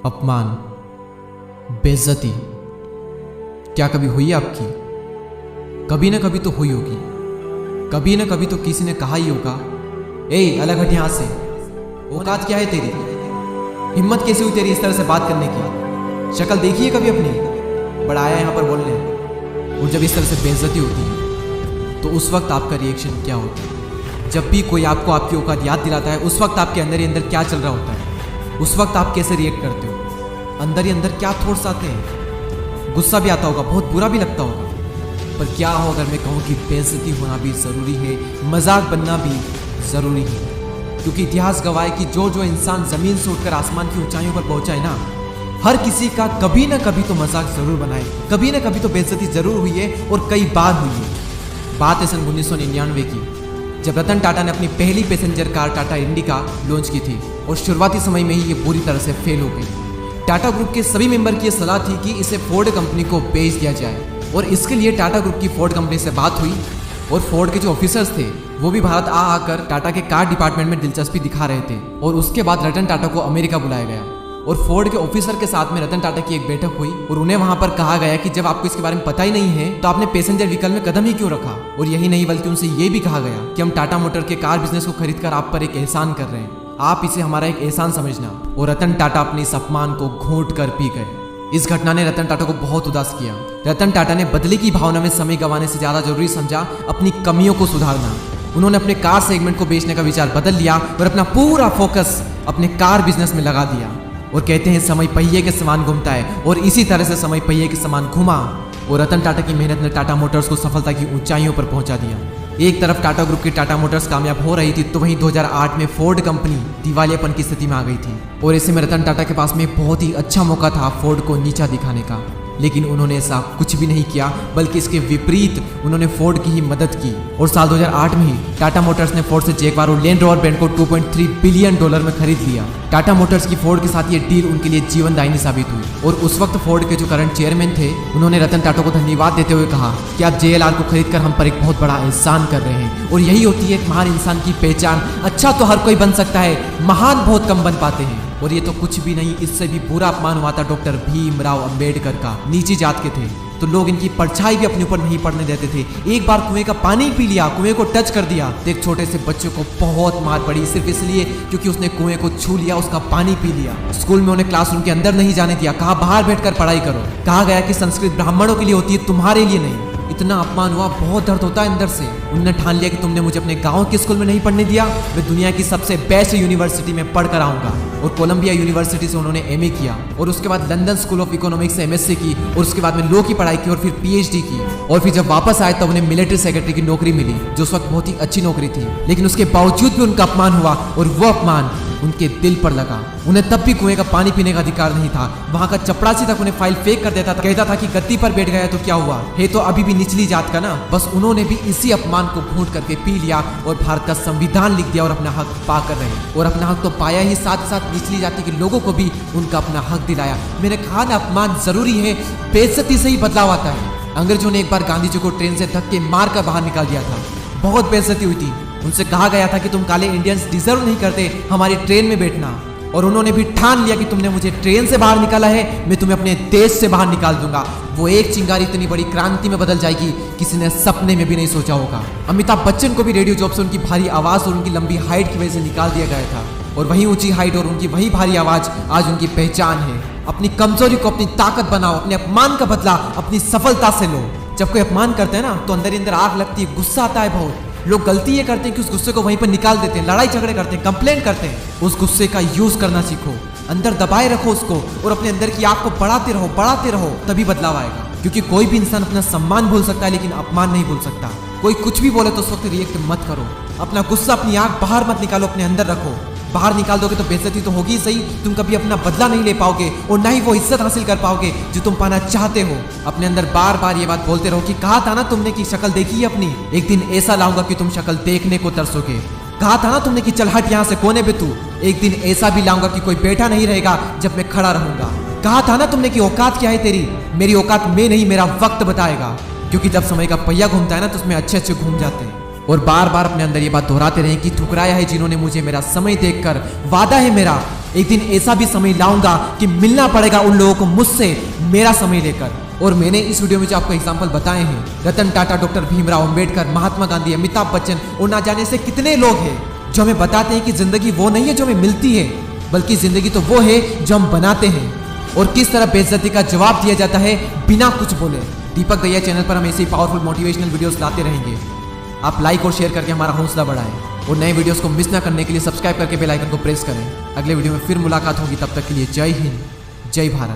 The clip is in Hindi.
अपमान, बेइज्जती क्या कभी हुई है आपकी? कभी ना कभी तो हुई होगी। कभी ना कभी तो किसी ने कहा ही होगा, ए अलग हट यहाँ से, औकात क्या है तेरी, हिम्मत कैसे हुई तेरी इस तरह से बात करने की, शक्ल देखी है कभी अपनी, बड़ा आया यहाँ पर बोलने। और जब इस तरह से बेइज्जती होती है तो उस वक्त आपका रिएक्शन क्या होता है? जब भी कोई आपको आपकी औकात याद दिलाता है उस वक्त आपके अंदर ही अंदर क्या चल रहा होता है? उस वक्त आप कैसे रिएक्ट करते हो? अंदर ही अंदर क्या थॉट्स आते हैं? गुस्सा भी आता होगा, बहुत बुरा भी लगता होगा। पर क्या हो अगर मैं कहूँ कि बेइज्जती होना भी ज़रूरी है, मजाक बनना भी ज़रूरी है। क्योंकि इतिहास गवाह है कि जो जो इंसान ज़मीन से उठकर आसमान की ऊंचाइयों पर पहुंचा है ना, हर किसी का कभी ना कभी तो मजाक ज़रूर बनाए, कभी ना कभी तो बेइज्जती ज़रूर हुई है और कई बार हुई है। बात है सन 1999 की, जब रतन टाटा ने अपनी पहली passenger car Tata indica launch की थी और शुरुआती समय में ही ये बुरी तरह से फेल हो गई। टाटा ग्रुप के सभी मेंबर की सलाह थी कि इसे फोर्ड कंपनी को बेच दिया जाए और इसके लिए टाटा ग्रुप की फोर्ड कंपनी से बात हुई और फोर्ड के जो ऑफिसर्स थे वो भी भारत आकर टाटा के कार डिपार्टमेंट में दिलचस्पी दिखा रहे थे। और उसके बाद रतन टाटा को अमेरिका बुलाया गया और फोर्ड के ऑफिसर के साथ में रतन टाटा की एक बैठक हुई और उन्हें वहां पर कहा गया कि जब आपको इसके बारे में पता ही नहीं है तो आपने पैसेंजर व्हीकल में कदम ही क्यों रखा। और यही नहीं बल्कि उनसे ये भी कहा गया कि हम टाटा मोटर के कार बिजनेस को खरीद कर आप पर एक एहसान कर रहे हैं, आप इसे हमारा एक एहसान समझना। और रतन टाटा अपने इस अपमान को घोंट कर पी गए। इस घटना ने रतन टाटा को बहुत उदास किया। रतन टाटा ने बदले की भावना में समय गंवाने से ज्यादा जरूरी समझा अपनी कमियों को सुधारना। उन्होंने अपने कार सेगमेंट को बेचने का विचार बदल लिया और अपना पूरा फोकस अपने कार बिजनेस में लगा दिया। और कहते हैं समय पहिए के समान घूमता है और इसी तरह से समय पहिए के समान घुमा और रतन टाटा की मेहनत ने टाटा मोटर्स को सफलता की ऊंचाइयों पर पहुंचा दिया। एक तरफ टाटा ग्रुप की टाटा मोटर्स कामयाब हो रही थी तो वहीं 2008 में फोर्ड कंपनी दिवालियापन की स्थिति में आ गई थी। और ऐसे में रतन टाटा के पास में बहुत ही अच्छा मौका था फोर्ड को नीचा दिखाने का, लेकिन उन्होंने ऐसा कुछ भी नहीं किया, बल्कि इसके विपरीत उन्होंने फोर्ड की ही मदद की। और साल 2008 में ही टाटा मोटर्स ने फोर्ड से जैगवार और लैंड रोवर ब्रांड को $2.3 बिलियन में खरीद लिया। टाटा मोटर्स की फोर्ड के साथ ये डील उनके लिए जीवनदायिनी साबित हुई। और उस वक्त फोर्ड के जो करंट चेयरमैन थे उन्होंने रतन टाटा को धन्यवाद देते हुए कहा कि आप JLR को खरीद कर हम पर एक बहुत बड़ा एहसान कर रहे हैं। और यही होती है एक महान इंसान की पहचान। अच्छा तो हर कोई बन सकता है, महान बहुत कम बन पाते हैं। और ये तो कुछ भी नहीं, इससे भी बुरा अपमान हुआ था डॉक्टर भीमराव अंबेडकर का। नीची जात के थे तो लोग इनकी परछाई भी अपने ऊपर नहीं पड़ने देते थे। एक बार कुएं का पानी पी लिया, कुएं को टच कर दिया तो एक छोटे से बच्चे को बहुत मार पड़ी, सिर्फ इसलिए क्योंकि उसने कुएं को छू लिया, उसका पानी पी लिया। स्कूल में उन्हें क्लासरूम के अंदर नहीं जाने दिया, कहा बाहर बैठकर पढ़ाई करो। कहा गया कि संस्कृत ब्राह्मणों के लिए होती है, तुम्हारे लिए नहीं। इतना अपमान हुआ, बहुत दर्द होता है अंदर से। उन्होंने ठान लिया कि तुमने मुझे अपने गांव के स्कूल में नहीं पढ़ने दिया, मैं दुनिया की सबसे बेस्ट यूनिवर्सिटी में पढ़ कर आऊंगा। और कोलंबिया यूनिवर्सिटी से उन्होंने MA किया और उसके बाद लंदन स्कूल ऑफ इकोनॉमिक्स से MSc की और उसके बाद में लॉ की पढ़ाई की और फिर PhD की। और फिर जब वापस आए तब उन्हें मिलिट्री सेक्रेटरी की नौकरी मिली, जो उस वक्त बहुत ही अच्छी नौकरी थी। लेकिन उसके बावजूद भी उनका अपमान हुआ और वो अपमान उनके दिल पर लगा। उन्हें तब भी कुएं का पानी पीने का अधिकार नहीं था। वहां का चपरासी तक उन्हें फाइल फेंक कर देता था, कहता था कि गद्दी पर बैठ गया तो क्या हुआ है, तो अभी भी निचली जात का ना। बस उन्होंने भी इसी अपमान को घूंट करके पी लिया और भारत का संविधान लिख दिया और अपना हक पा कर रहे। और अपना हक तो पाया ही, साथ साथ निचली जाति के लोगों को भी उनका अपना हक दिलाया। मैंने कहा ना, अपमान जरूरी है, बेइज्जती से ही बदलाव आता है। अंग्रेजों ने एक बार गांधी जी को ट्रेन से धक्के मार कर बाहर निकाल दिया था, बहुत बेइज्जती हुई थी। उनसे कहा गया था कि तुम काले इंडियंस डिजर्व नहीं करते हमारी ट्रेन में बैठना। और उन्होंने भी ठान लिया कि तुमने मुझे ट्रेन से बाहर निकाला है, मैं तुम्हें अपने देश से बाहर निकाल दूंगा। वो एक चिंगारी इतनी बड़ी क्रांति में बदल जाएगी, किसी ने सपने में भी नहीं सोचा होगा। अमिताभ बच्चन को भी रेडियो जॉब से उनकी भारी आवाज और उनकी लंबी हाइट की वजह से निकाल दिया गया था। और वही ऊंची हाइट और उनकी वही भारी आवाज आज उनकी पहचान है। अपनी कमजोरी को अपनी ताकत बनाओ, अपने अपमान का बदला अपनी सफलता से लो। जब कोई अपमान करता है ना तो अंदर ही अंदर आग लगती है, गुस्सा आता है बहुत। लोग गलती ये करते हैं कि उस गुस्से को वहीं पर निकाल देते हैं, लड़ाई झगड़े करते हैं, कंप्लेन करते हैं। उस गुस्से का यूज करना सीखो, अंदर दबाए रखो उसको और अपने अंदर की आग को बढ़ाते रहो, तभी बदलाव आएगा। क्योंकि कोई भी इंसान अपना सम्मान भूल सकता है लेकिन अपमान नहीं भूल सकता। कोई कुछ भी बोले तो उस वक्त रिएक्ट मत करो, अपना गुस्सा अपनी आग बाहर मत निकालो, अपने अंदर रखो। बाहर निकाल दोगे तो बेइज्जती तो होगी सही, तुम कभी अपना बदला नहीं ले पाओगे और ना ही वो इज्जत हासिल कर पाओगे जो तुम पाना चाहते हो। अपने अंदर बार बार ये बात बोलते रहो कि कहा था ना तुमने कि शक्ल देखी है अपनी, एक दिन ऐसा लाऊंगा कि तुम शक्ल देखने को तरसोगे। कहा था ना तुमने कि चल हट यहाँ से कोने पे तू, एक दिन ऐसा भी लाऊंगा कि कोई बैठा नहीं रहेगा जब मैं खड़ा रहूंगा। कहा था ना तुमने कि औकात क्या है तेरी, मेरी औकात में नहीं मेरा वक्त बताएगा। क्योंकि जब समय का पहिया घूमता है ना तो उसमें अच्छे अच्छे घूम जाते हैं। और बार बार अपने अंदर ये बात दोहराते रहें कि ठुकराया है जिन्होंने मुझे मेरा समय देखकर, वादा है मेरा एक दिन ऐसा भी समय लाऊंगा कि मिलना पड़ेगा उन लोगों को मुझसे, मेरा समय लेकर। और मैंने इस वीडियो में जो आपको एग्जाम्पल बताए हैं, रतन टाटा, डॉक्टर भीमराव अंबेडकर, महात्मा गांधी, अमिताभ बच्चन और ना जाने से कितने लोग हैं जो हमें बताते हैं कि जिंदगी वो नहीं है जो हमें मिलती है, बल्कि जिंदगी तो वो है जो हम बनाते हैं। और किस तरह बेइज्जती का जवाब दिया जाता है बिना कुछ बोले। दीपक दैया चैनल पर हम ऐसे ही पावरफुल मोटिवेशनल वीडियोस लाते रहेंगे। आप लाइक और शेयर करके हमारा हौसला बढ़ाएं और नए वीडियोस को मिस ना करने के लिए सब्सक्राइब करके बेल आइकन को प्रेस करें। अगले वीडियो में फिर मुलाकात होगी, तब तक के लिए जय हिंद, जय भारत।